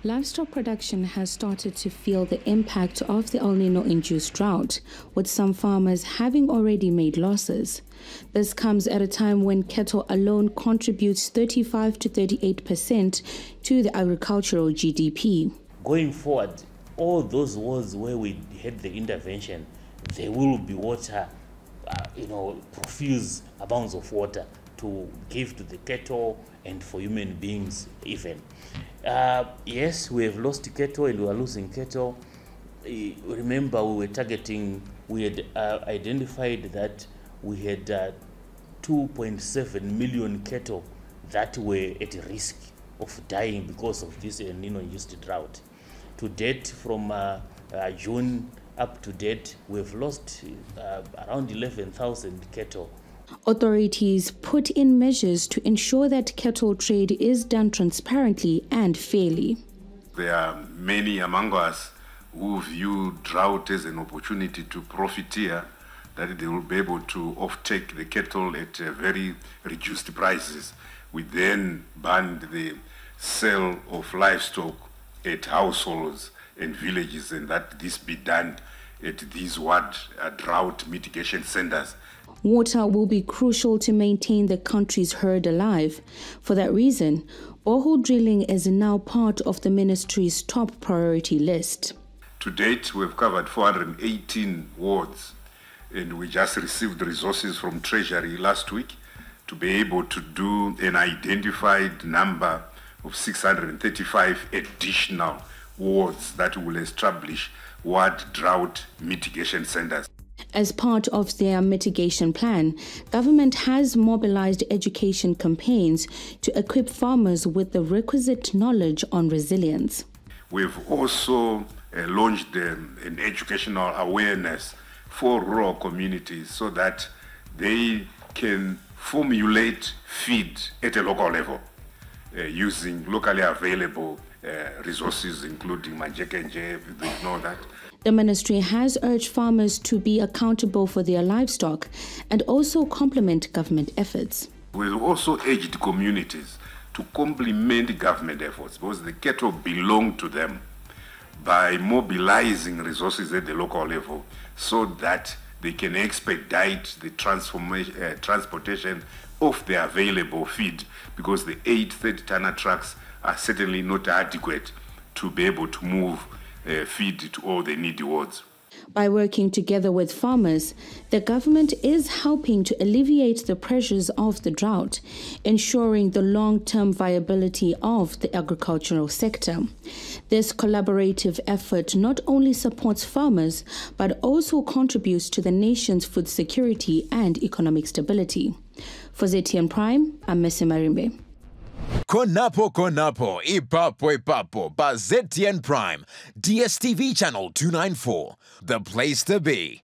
Livestock production has started to feel the impact of the El Nino-induced drought, with some farmers having already made losses. This comes at a time when cattle alone contributes 35 to 38% to the agricultural GDP. Going forward, all those wards where we had the intervention, there will be water, profuse amounts of water to give to the cattle and for human beings even. Yes, we have lost cattle and we are losing cattle. Remember, we had identified that we had 2.7 million cattle that were at risk of dying because of this El Nino-induced drought. To date, from June up to date, we've lost around 11,000 cattle. Authorities put in measures to ensure that cattle trade is done transparently and fairly. There are many among us who view drought as an opportunity to profiteer, that they will be able to offtake the cattle at very reduced prices. We then banned the sale of livestock at households and villages, and that this be done at these drought mitigation centers. Water will be crucial to maintain the country's herd alive. For that reason, borehole drilling is now part of the ministry's top priority list. To date, we've covered 418 wards, and we just received resources from Treasury last week to be able to do an identified number of 635 additional wards that will establish ward drought mitigation centers. As part of their mitigation plan, government has mobilized education campaigns to equip farmers with the requisite knowledge on resilience. We've also launched an educational awareness for rural communities so that they can formulate feed at a local level using locally available resources, including manjekenje, they know that. The ministry has urged farmers to be accountable for their livestock and also complement government efforts. We've also urged communities to complement government efforts because the cattle belong to them, by mobilizing resources at the local level so that they can expedite the transportation of the available feed, because the 8 30-tonner trucks are certainly not adequate to be able to move feed to all the needy wards. By working together with farmers, the government is helping to alleviate the pressures of the drought, ensuring the long-term viability of the agricultural sector. This collaborative effort not only supports farmers, but also contributes to the nation's food security and economic stability. For ZTN Prime, I'm Messi Marimbe. Konapo ipapo ba ZTN Prime, DSTV channel 294, the place to be.